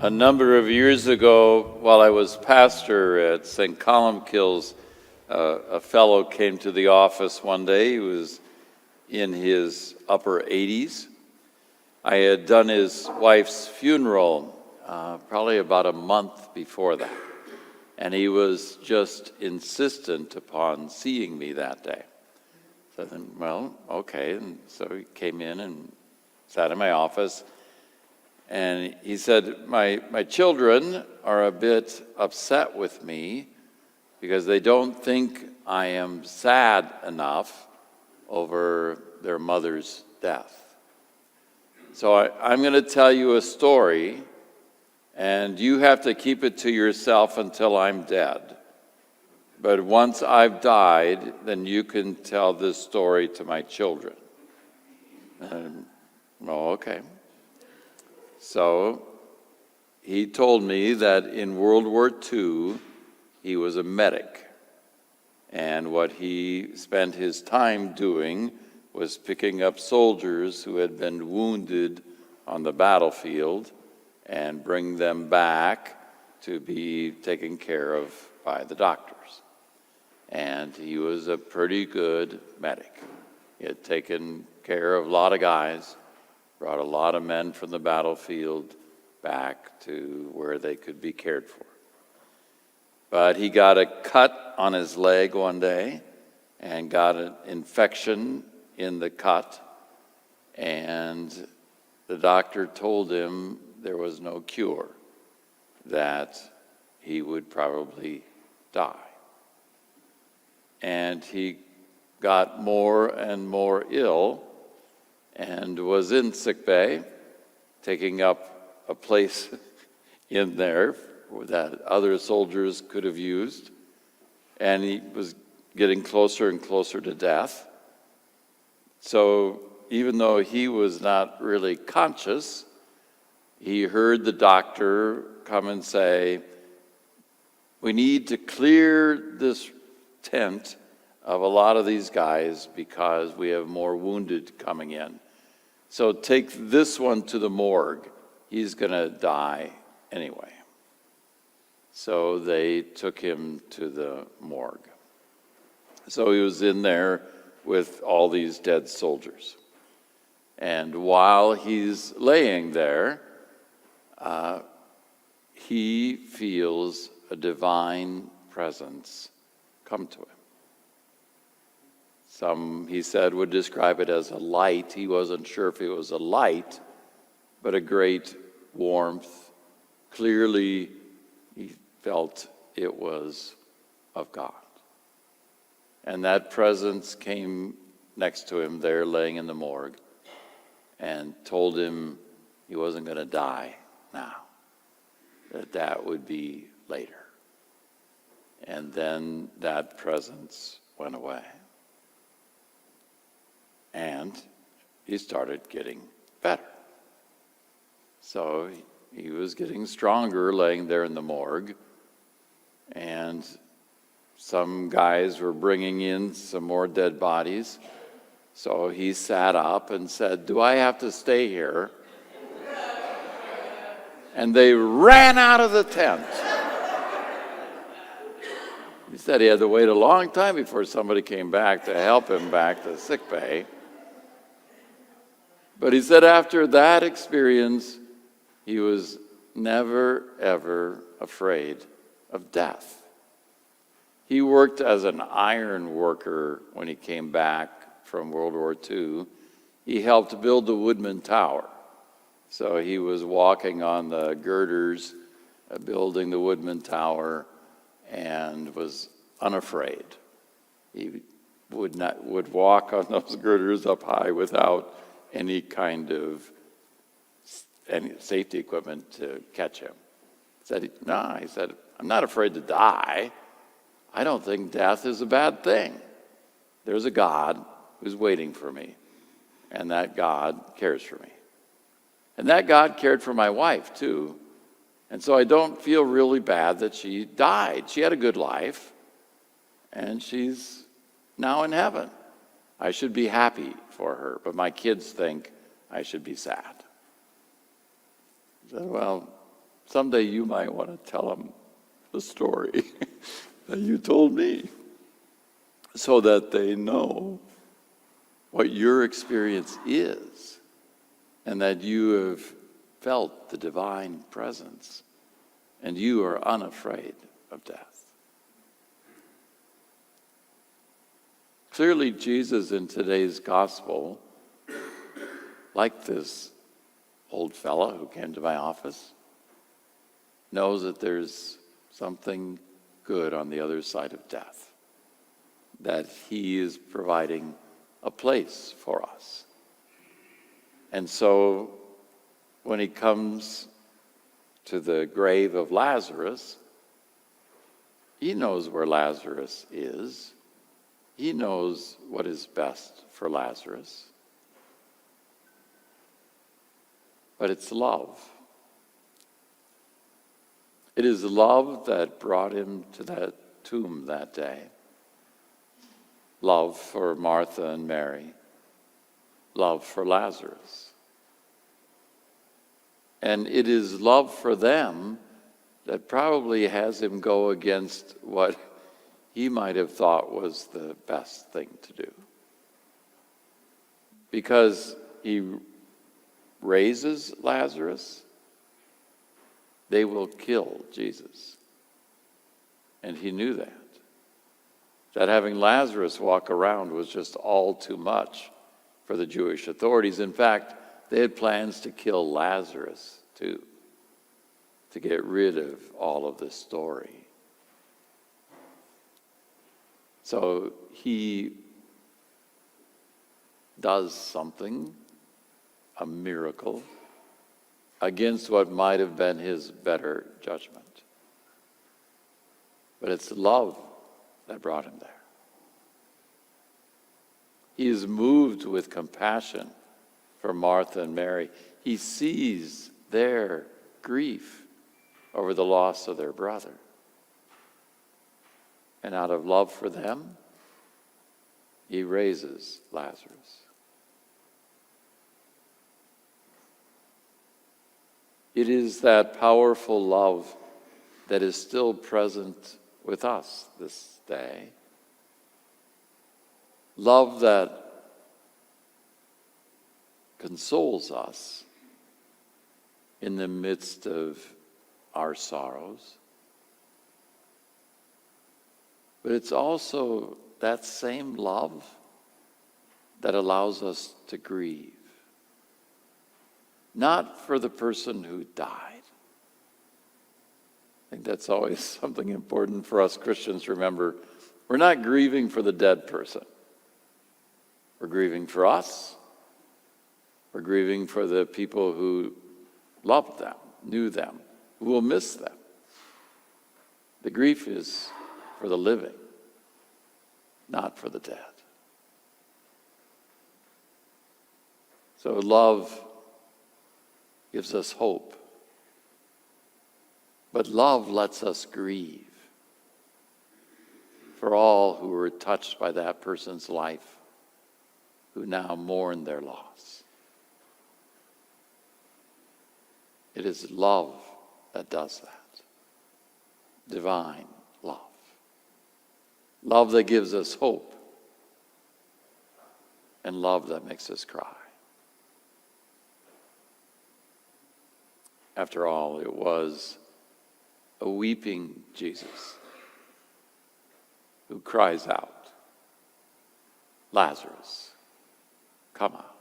A number of years ago, while I was pastor at St. Columkille's, a fellow came to the office one day. He was in his upper 80s. I had done his wife's funeral probably about a month before that, and he was just insistent upon seeing me that day. So then, well, okay, and so he came in and sat in my office. And he said, my children are a bit upset with me because they don't think I am sad enough over their mother's death. So I'm going to tell you a story, and you have to keep it to yourself until I'm dead. But once I've died, then you can tell this story to my children. Well, okay. So he told me that in World War II, he was a medic. And what he spent his time doing was picking up soldiers who had been wounded on the battlefield and bring them back to be taken care of by the doctors. And he was a pretty good medic. He had taken care of a lot of guys, brought a lot of men from the battlefield back to where they could be cared for. But he got a cut on his leg one day and got an infection in the cut, and the doctor told him there was no cure, that he would probably die. And he got more and more ill and was in sick bay, taking up a place in there that other soldiers could have used. And he was getting closer and closer to death. So even though he was not really conscious, he heard the doctor come and say, "We need to clear this tent of a lot of these guys because we have more wounded coming in. So take this one to the morgue. He's going to die anyway." So they took him to the morgue. So he was in there with all these dead soldiers. And while he's laying there, he feels a divine presence come to him. Some, he said, would describe it as a light. He wasn't sure if it was a light, but a great warmth. Clearly, he felt it was of God. And that presence came next to him there, laying in the morgue, and told him he wasn't going to die now, that would be later. And then that presence went away. And he started getting better. So he was getting stronger laying there in the morgue. And some guys were bringing in some more dead bodies. So he sat up and said, "Do I have to stay here?" And they ran out of the tent. He said he had to wait a long time before somebody came back to help him back to sick bay. But he said after that experience, he was never, ever afraid of death. He worked as an iron worker when he came back from World War II. He helped build the Woodman Tower. So he was walking on the girders, building the Woodman Tower, and was unafraid. He would walk on those girders up high without any kind of any safety equipment to catch him. He said, "I'm not afraid to die. I don't think death is a bad thing. There's a God who's waiting for me, and that God cares for me. And that God cared for my wife, too. And so I don't feel really bad that she died. She had a good life, and she's now in heaven. I should be happy for her, but my kids think I should be sad." I said, "Well, Someday you might want to tell them the story that you told me so that they know what your experience is and that you have felt the divine presence and you are unafraid of death. Clearly, Jesus in today's gospel, like this old fella who came to my office, knows that there's something good on the other side of death, that he is providing a place for us. And so when he comes to the grave of Lazarus, he knows where Lazarus is. He knows what is best for Lazarus. But it's love. It is love that brought him to that tomb that day. Love for Martha and Mary. Love for Lazarus. And it is love for them that probably has him go against what he might have thought was the best thing to do. Because he raises Lazarus, they will kill Jesus. And he knew that. That having Lazarus walk around was just all too much for the Jewish authorities. In fact, they had plans to kill Lazarus too, to get rid of all of this story. So he does something, a miracle, against what might have been his better judgment. But it's love that brought him there. He is moved with compassion for Martha and Mary. He sees their grief over the loss of their brother. And out of love for them, he raises Lazarus. It is that powerful love that is still present with us this day. Love that consoles us in the midst of our sorrows. But it's also that same love that allows us to grieve. Not for the person who died. I think that's always something important for us Christians to remember. We're not grieving for the dead person. We're grieving for us. We're grieving for the people who loved them, knew them, who will miss them. The grief is for the living, not for the dead. So love gives us hope. But love lets us grieve for all who were touched by that person's life, who now mourn their loss. It is love that does that. Divine love. Love that gives us hope. And love that makes us cry. After all, it was a weeping Jesus who cries out, Lazarus, come out.